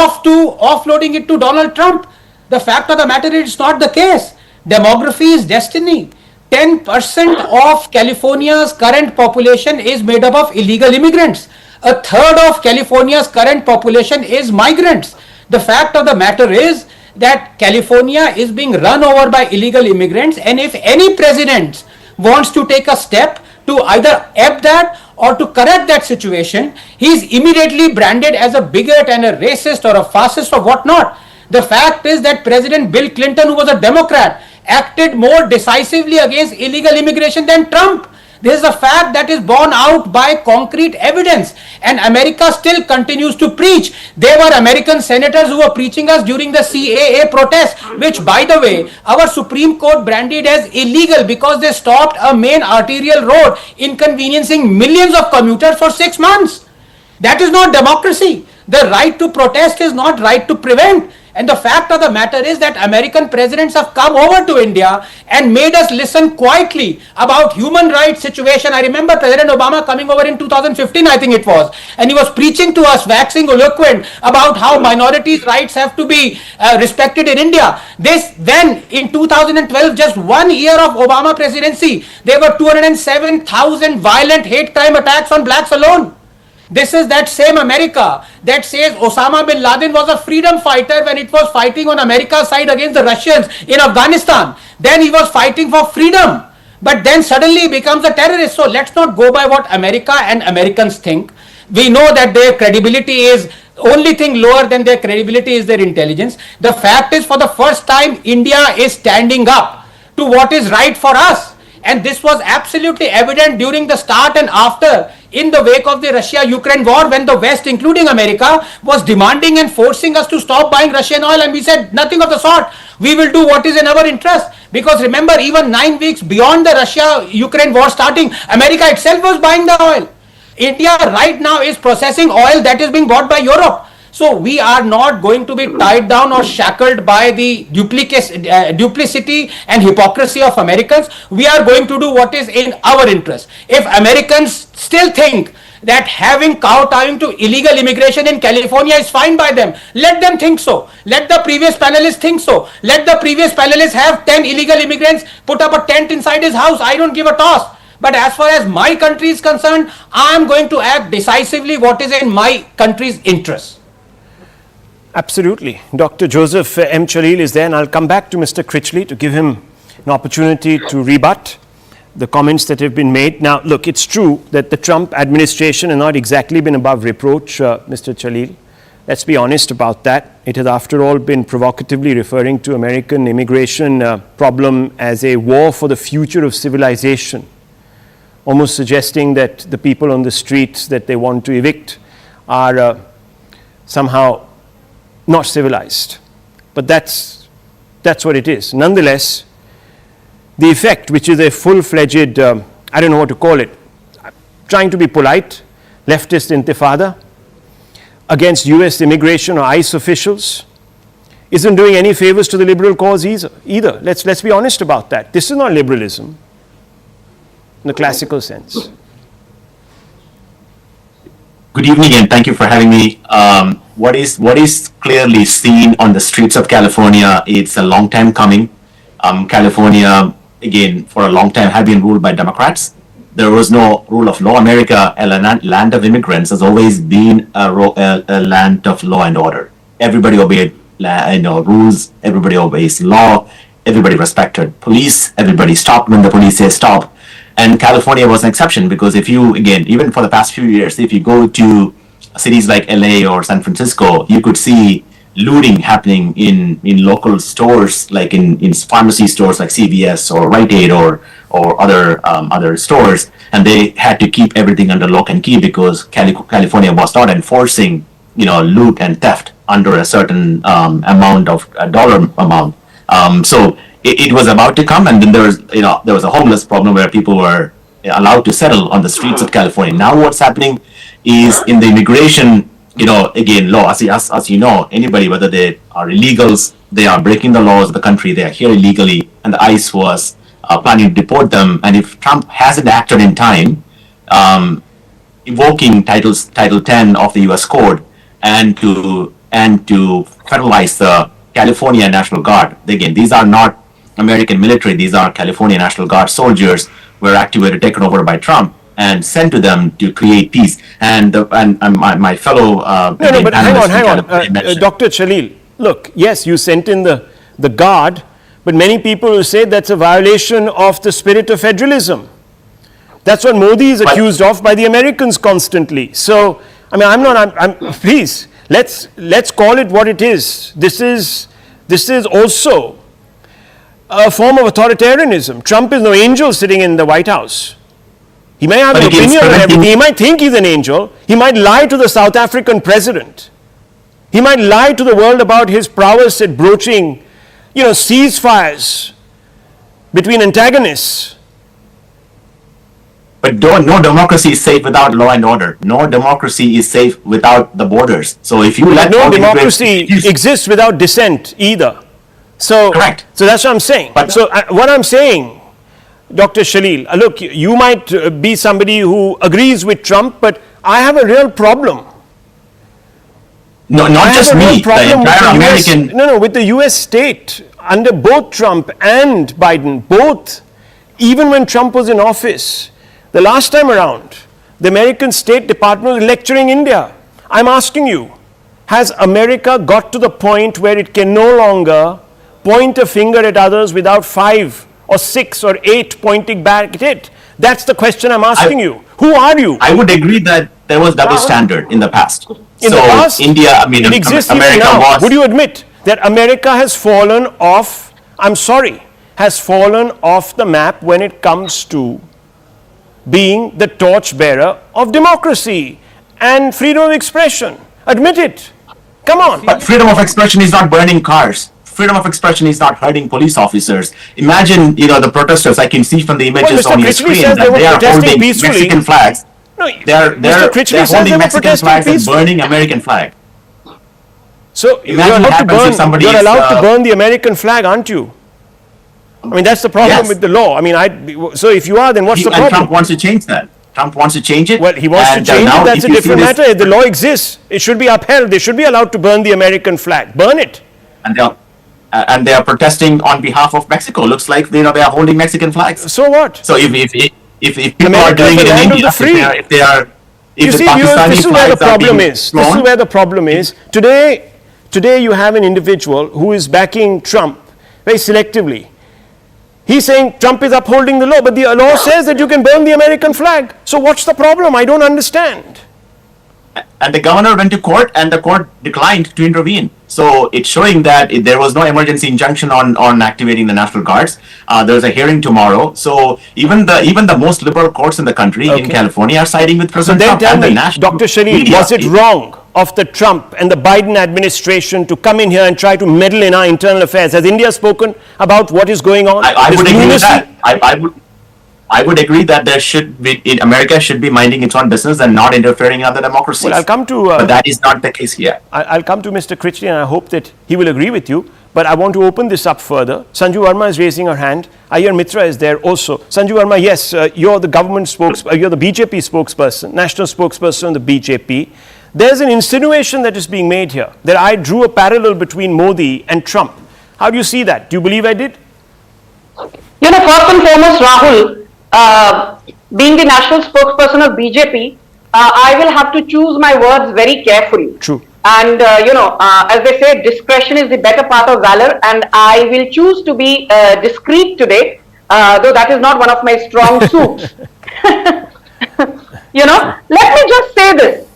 offloading it to Donald Trump. The fact of the matter is it's not the case. Demography is destiny. 10% of California's current population is made up of illegal immigrants. A third of California's current population is migrants. The fact of the matter is that California is being run over by illegal immigrants, and if any president wants to take a step to either ebb that or to correct that situation, he is immediately branded as a bigot and a racist or a fascist or whatnot. The fact is that President Bill Clinton, who was a Democrat, acted more decisively against illegal immigration than Trump. This is a fact that is borne out by concrete evidence, and America still continues to preach. There were American senators who were preaching us during the CAA protests, which, by the way, our Supreme Court branded as illegal because they stopped a main arterial road, inconveniencing millions of commuters for 6 months. That is not democracy. The right to protest is not right to prevent. And the fact of the matter is that American presidents have come over to India and made us listen quietly about human rights situation. I remember President Obama coming over in 2015, I think it was, and he was preaching to us, waxing eloquent about how minorities' rights have to be respected in India. Then in 2012, just 1 year of Obama presidency, there were 207,000 violent hate crime attacks on blacks alone. This is that same America that says Osama bin Laden was a freedom fighter when it was fighting on America's side against the Russians in Afghanistan. Then he was fighting for freedom, but then suddenly becomes a terrorist. So let's not go by what America and Americans think. We know that their credibility is, only thing lower than their credibility is their intelligence. The fact is, for the first time, India is standing up to what is right for us. And this was absolutely evident during the start and after, in the wake of the Russia-Ukraine war, when the West, including America, was demanding and forcing us to stop buying Russian oil, and we said nothing of the sort. We will do what is in our interest. Because remember, even 9 weeks beyond the Russia-Ukraine war starting, America itself was buying the oil. India right now is processing oil that is being bought by Europe. So we are not going to be tied down or shackled by the duplicity and hypocrisy of Americans. We are going to do what is in our interest. If Americans still think that having kowtowing to illegal immigration in California is fine by them, let them think so. Let the previous panelists think so. Let the previous panelists have 10 illegal immigrants put up a tent inside his house. I don't give a toss. But as far as my country is concerned, I am going to act decisively what is in my country's interest. Absolutely. Dr. Joseph M. Chalil is there, and I'll come back to Mr. Critchley to give him an opportunity to rebut the comments that have been made. Now, look, it's true that the Trump administration has not exactly been above reproach, Mr. Chalil. Let's be honest about that. It has, after all, been provocatively referring to American immigration problem as a war for the future of civilization, almost suggesting that the people on the streets that they want to evict are somehow not civilized. But that's what it is. Nonetheless, the effect, which is a full-fledged, I don't know what to call it, trying to be polite, leftist intifada against US immigration or ICE officials, isn't doing any favors to the liberal cause either. Let's be honest about that. This is not liberalism in the classical sense. Good evening, and thank you for having me. What is clearly seen on the streets of California, it's a long time coming. California, again, for a long time, had been ruled by Democrats. There was no rule of law. America, a land of immigrants, has always been a land of law and order. Everybody obeyed rules. Everybody obeys law. Everybody respected police. Everybody stopped when the police says stop. And California was an exception because if you, again, even for the past few years, if you go to cities like LA or San Francisco, you could see looting happening in local stores, like in pharmacy stores like CVS or Rite Aid or other stores, and they had to keep everything under lock and key because California was not enforcing loot and theft under a certain amount of dollar amount. So it was about to come, and then there was a homeless problem where people were allowed to settle on the streets of California. Now what's happening is in the immigration, again, law, as you know, anybody, whether they are illegals, they are breaking the laws of the country, they are here illegally, and the ICE was planning to deport them. And if Trump hasn't acted in time, evoking Title 10 of the U.S. Code and to and to federalize the California National Guard. Again, these are not American military, these are California National Guard soldiers were activated, taken over by Trump and sent to them to create peace. And my fellow No, but hang on. mentioned- Dr. Chalil, look, yes, you sent in the guard, but many people will say that's a violation of the spirit of federalism. That's what Modi is accused of by the Americans constantly. So, I mean, please, let's call it what it is. This is also a form of authoritarianism. Trump is no angel sitting in the White House. He may have an opinion on everything. He might think he's an angel. He might lie to the South African president. He might lie to the world about his prowess at broaching, ceasefires between antagonists. But no democracy is safe without law and order. No democracy is safe without the borders. So if you let no democracy exists without dissent either. So, correct. So that's what I'm saying. But what I'm saying, Dr. Chalil, look, you might be somebody who agrees with Trump, but I have a real problem. No, not just me. The entire American. With the U.S. state under both Trump and Biden, both, even when Trump was in office, the last time around, the American State Department was lecturing India. I'm asking you, has America got to the point where it can no longer point a finger at others without 5 or 6 or 8 pointing back at it? That's the question I'm asking you. Who are you? I would agree that there was double standard in the past. In the past, India, I mean, it exists even America now. was. Would you admit that America has fallen off, has fallen off the map when it comes to being the torchbearer of democracy and freedom of expression? Admit it. Come on. But freedom of expression is not burning cars. Freedom of expression is not hurting police officers. Imagine, the protesters. I can see from the images on your screen that they are holding Mexican flags. No, they're holding Mexican flags and burning American flag. So Imagine what happens if somebody you're is, allowed to burn the American flag, aren't you? I mean, that's the problem with the law. I mean, so if you are, then what's the problem? Trump wants to change that. Trump wants to change it. Well, he wants to change it. That's a different matter. If the law exists, it should be upheld. They should be allowed to burn the American flag. Burn it. And they are protesting on behalf of Mexico. Looks like they are holding Mexican flags. So what? So if people are doing it in India, if they are, if the Pakistani this is where the flags are problem being is. flown, This is where the problem is. Today you have an individual who is backing Trump very selectively. He's saying Trump is upholding the law, but the law says that you can burn the American flag. So what's the problem? I don't understand. And the governor went to court, and the court declined to intervene. So it's showing that there was no emergency injunction on activating the National Guards. There's a hearing tomorrow. So even the most liberal courts in the country in California are siding with President Trump. Then and tell the me, national Dr. Shalil, media. was it wrong of the Trump and the Biden administration to come in here and try to meddle in our internal affairs? Has India spoken about what is going on? I would agree with that. I would agree that America should be minding its own business and not interfering in other democracies. Well, I'll come to. But that is not the case here. I'll come to Mr. Critchley, and I hope that he will agree with you. But I want to open this up further. Sanju Verma is raising her hand. Ayer Mitra is there also. Sanju Verma, yes, you're the government you're the BJP spokesperson, national spokesperson of the BJP. There's an insinuation that is being made here that I drew a parallel between Modi and Trump. How do you see that? Do you believe I did? First and foremost, Rahul, being the national spokesperson of BJP, I will have to choose my words very carefully. True. And, as they say, discretion is the better part of valor, and I will choose to be discreet today, though that is not one of my strong suits. Let me just say this.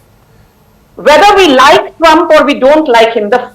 Whether we like Trump or we don't like him, the